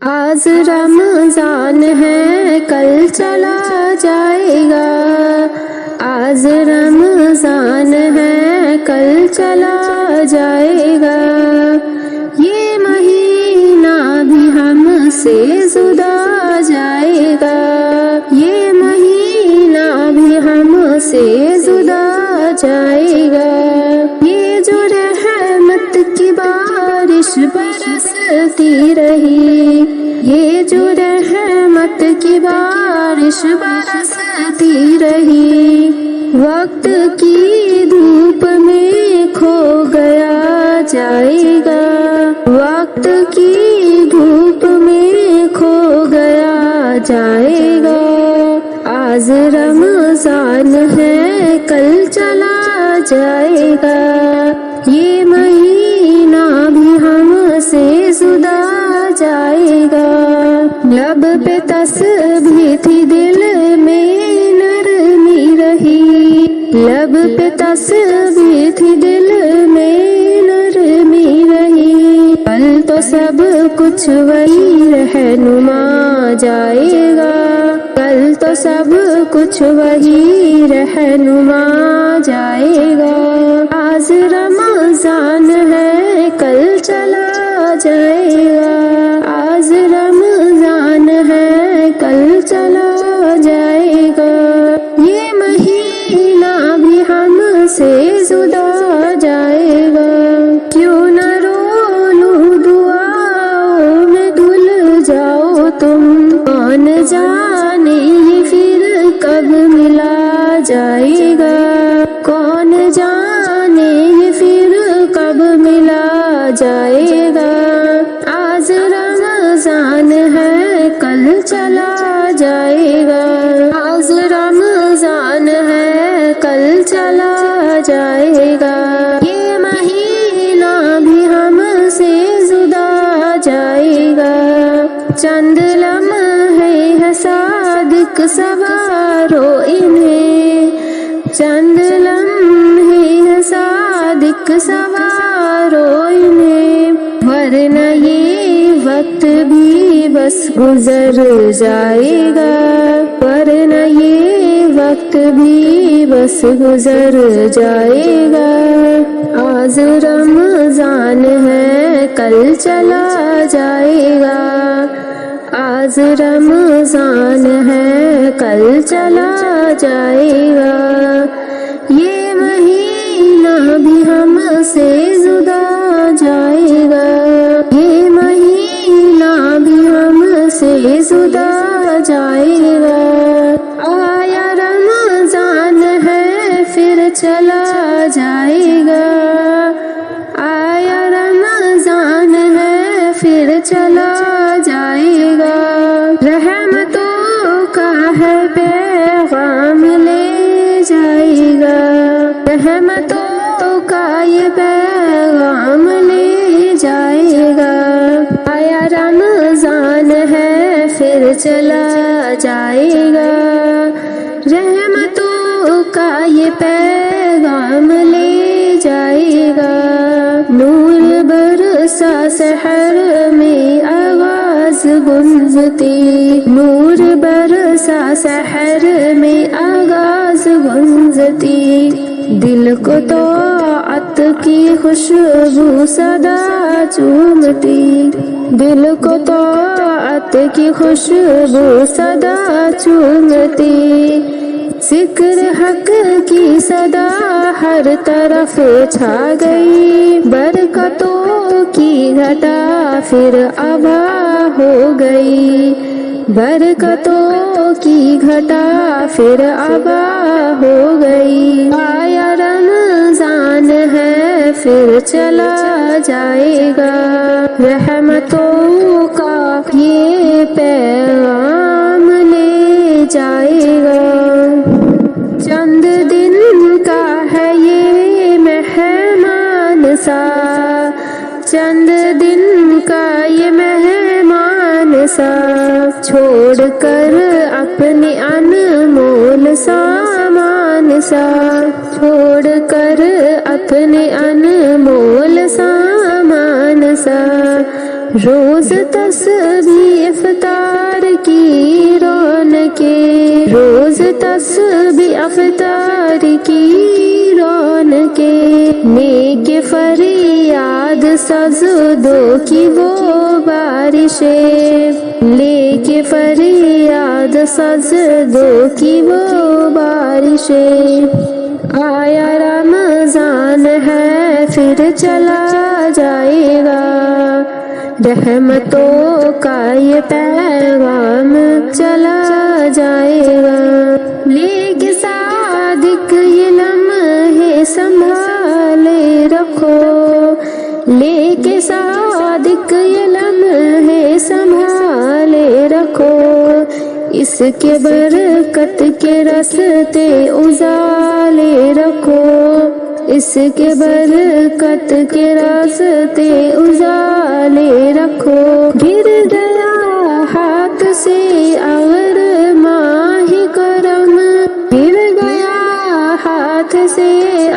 آج رمضان ہے کل چلا جائے گا، آج رمضان ہے کل چلا جائے گا، یہ مہینہ بھی ہم سے جدا جائے گا، یہ مہینہ بھی ہم سے جدا جائے گا، یہ جو رحمت کی بارش برستی رہی، یہ جو رحمت کی بارش برستی رہی، وقت کی دھوپ میں کھو گیا جائے گا، وقت کی دھوپ میں کھو گیا جائے گا، آج رمضان ہے کل چلا جائے گا، یہ مہینہ بھی ہم سے جدا جائے گا، لب پہ تسبیح تھی دل میں نرمی رہی، لب پہ تسبیح تھی دل میں نرمی رہی، کل تو سب کچھ وہی رہنما جائے گا، کل تو سب کچھ وہی رہنما جائے گا، آج رمضان ہے کل چلا جائے گا، آج رمضان ہے کل چلا جائے گا، یہ مہینہ بھی ہم سے جدا جائے گا، کیوں نہ رو لوں دعاؤں میں دھل جاؤ تم، کون جانے یہ پھر کب ملا جائے گا، کون جانے یہ پھر کب ملا جائے گا، آج رمضان ہے کل چلا جائے گا، آج رمضان ہے کل چلا جائے گا، یہ مہینہ بھی ہم سے جدا جائے گا، چند لمحے ہے صادق سوارو انہیں، چند لمحے ہے صادق سوارو انہیں، ورنہ یہ وقت بھی بس گزر جائے گا، ورنہ یہ وقت بھی بس گزر جائے گا، آج رمضان ہے کل چلا جائے گا، آج رمضان ہے کل چلا جائے گا، یہ مہینہ بھی ہم سے جدا جائے گا، یہ مہینہ بھی ہم سے جدا جائے گا، آیا رمضان ہے پھر چلا جائے گا، آیا رمضان ہے پھر چلا جائے گا، رحمتوں کا ہے پیغام لے جائے گا، رحمتوں کا یہ پیغام لے جائے گا، آیا رمضان ہے پھر چلا جائے گا، رحمتوں کا یہ پیغام لے جائے گا، نور برسا سحر میں آواز گونجتی، نور برسا سحر میں آواز گونجتی، دل کو طاعت کی خوشبو صدا چومتی، دل کو طاعت کی خوشبو صدا چومتی، ذکر حق کی صدا ہر طرف چھا گئی، برکتوں کی گھٹا پھر آبا ہو گئی، برکتوں کی گھٹا پھر آبا ہو گئی، آیا رمضان ہے پھر چلا جائے گا، رحمتوں کا یہ پیغام لے جائے گا، چند دن کا ہے یہ مہمان سا، چند دن کا یہ مہمان سا، چھوڑ کر اپنے انمول سامان سا، چھوڑ کر اپنے انمول سامان سا، روز تسبیح افطار کی رونقیں، روز تسبیح افطار کی رونقیں، نیک فریاد سجدوں کی وہ بارشیں، لے کے فریاد سجدوں کی وہ بارشیں۔ آیا رمضان ہے پھر چلا جائے گا، رحمتوں کا یہ پیغام چلا جائے گا، لے کے صادق یہ لمحے سنبھالے رکھو، لے کے صادق یہ لمحے سنبھالے رکھو، اس کے برکت کے راستے اجالے رکھو، اس کے برکت کے راستے اجالے رکھو۔ گر گیا ہاتھ سے اگر ماہ کرم، گر گیا ہاتھ سے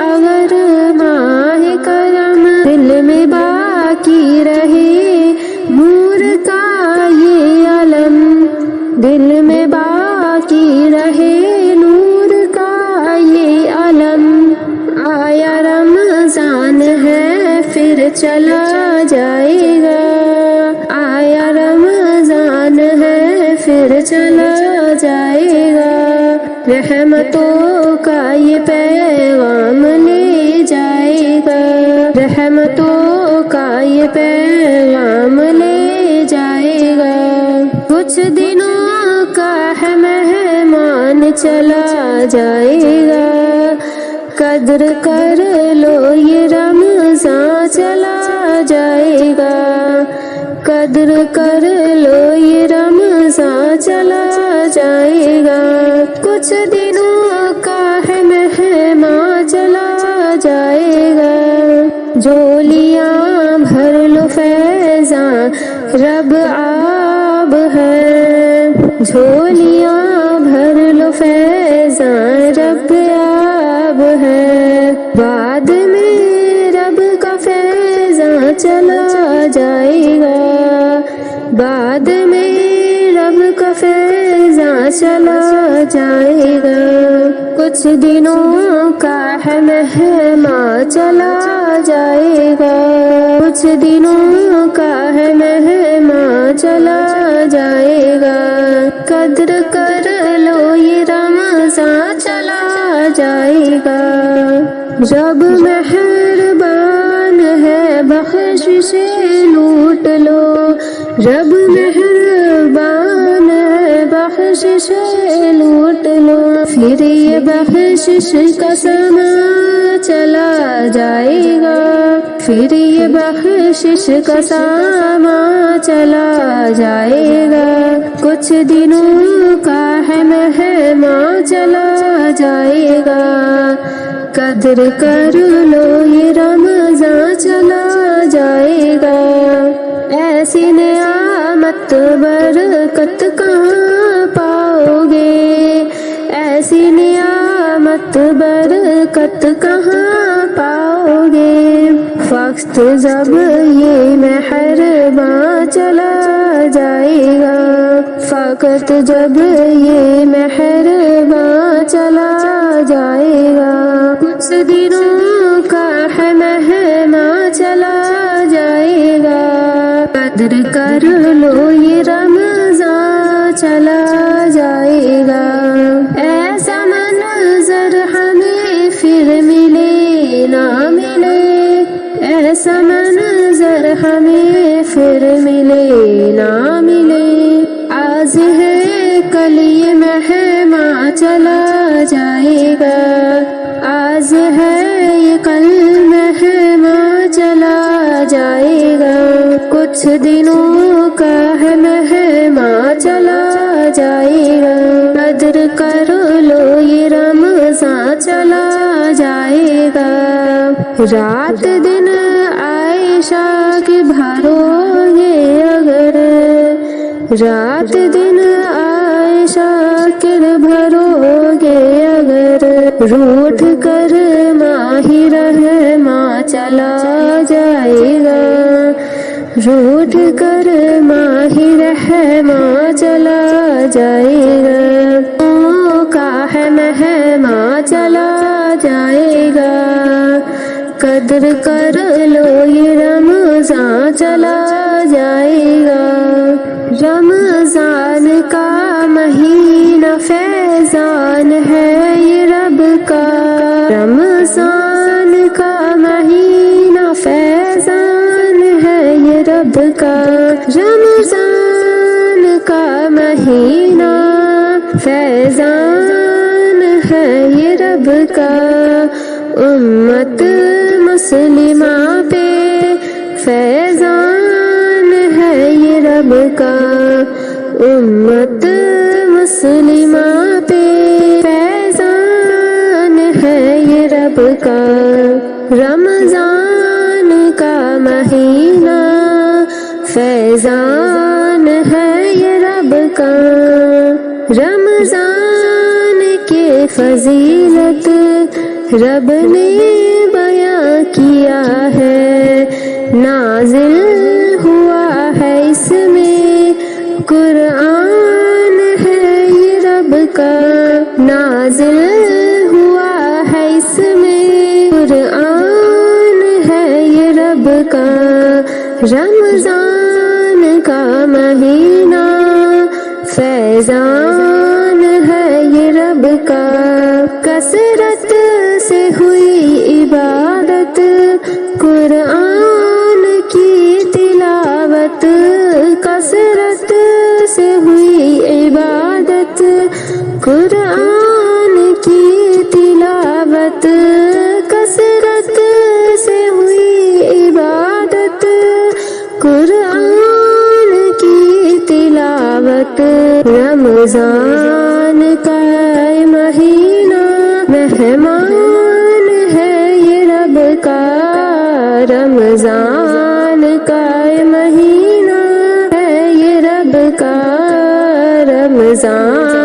اگر ماہ کرم، دل میں باقی رہے نور کا یہ علم، دل میں باقی رہے نور کا یہ علم۔ آیا رمضان ہے پھر چلا جائے گا، آیا رمضان ہے پھر چلا جائے گا، رحمتوں کا یہ پیغام لے جائے گا، رحمتوں کا یہ پیغام لے جائے گا۔ کچھ دنوں کا ہے مہمان چلا جائے گا، قدر کر لو یہ رمضان چلا جائے گا، قدر کر لو یہ رمضان چلا جائے گا۔ کچھ دنوں کا ہے مہمان چلا جائے گا، جھولیاں بھر لو فیضاں رب آب ہے، جھولیاں بھر لو فیضاں رب آب ہے، بعد میں رب کا فیضاں چلا جائے گا، بعد میں رب کا فیضاں چلا جائے گا۔ کچھ دنوں کا ہے مہمان چلا جائے گا، کچھ دنوں کا ہے مہمان چلا جائے گا، قدر کر لو یہ رمضان چلا جائے گا۔ رب مہربان ہے بخشش لوٹ لو، رب مہربان ہے بخشش لوٹ لو، پھر یہ بخشش کا سما چلا جائے گا، پھر یہ بخشش کا سما چلا جائے گا۔ کچھ دنوں کا ہے مہمان چلا جائے گا، قدر کر لو یہ رمضان چلا جائے گا۔ ایسی نعمت برکت کہاں پاؤ گے، ایسی نعمت برکت کہاں پاؤ گے، وقت جب یہ مہربان چلا جائے گا، فقط جب یہ مہربان چلا جائے گا۔ کچھ دنوں کا ہے مہمان چلا جائے گا، قدر کر لو یہ رمضان چلا جائے گا۔ ایسا منظر ہمیں پھر ملے نہ ملے، ایسا منظر ہمیں پھر ملے نہ ملے، آج ہے کل یہ مہمان چلا جائے گا، آج ہے یہ کل مہمان چلا جائے گا۔ کچھ دنوں کا ہے مہمان چلا جائے گا، قدر کر لو یہ رمضان چلا جائے گا۔ رات دن عائشہ کے بھرو گے اگر، رات دن عائشہ کے بھرو گے اگر، روٹھ کر ماہ رحماں چلا جائے گا، روٹ کر ماہ رحماں چلا جائے گا، کا ہے مہماں چلا جائے گا، قدر کر لو یہ رمضان چلا جائے گا، رمضان کا مہینہ فیضان ہے یہ رب کا، رمضان کا مہینہ فیضان ہے یہ رب کا، رمضان کا مہینہ فیضان ہے یہ رب کا، امت مسلمہ پہ فیضان ہے یہ رب کا، امت مسلمہ پہ فیضان ہے یہ رب کا، رمضان کا مہینہ فیضان ہے یہ رب کا، رمضان کے فضیلت رب نے بیاں کیا ہے، نازل ہوا ہے اس میں قرآن ہے یہ رب کا، نازل ہوا ہے اس میں قرآن ہے یہ رب کا، رمضان کا مہینہ فیضان ہے یہ رب کا، کثرت سے ہوئی عبادت قرآن کی تلاوت، کثرت سے ہوئی عبادت قرآن کی تلاوت، کثرت سے ہوئی عبادت قرآن کی تلاوت، رمضان کا مہینہ مہمان ہے یہ رب کا، رمضان کا مہینہ ہے یہ رب کا، رمضان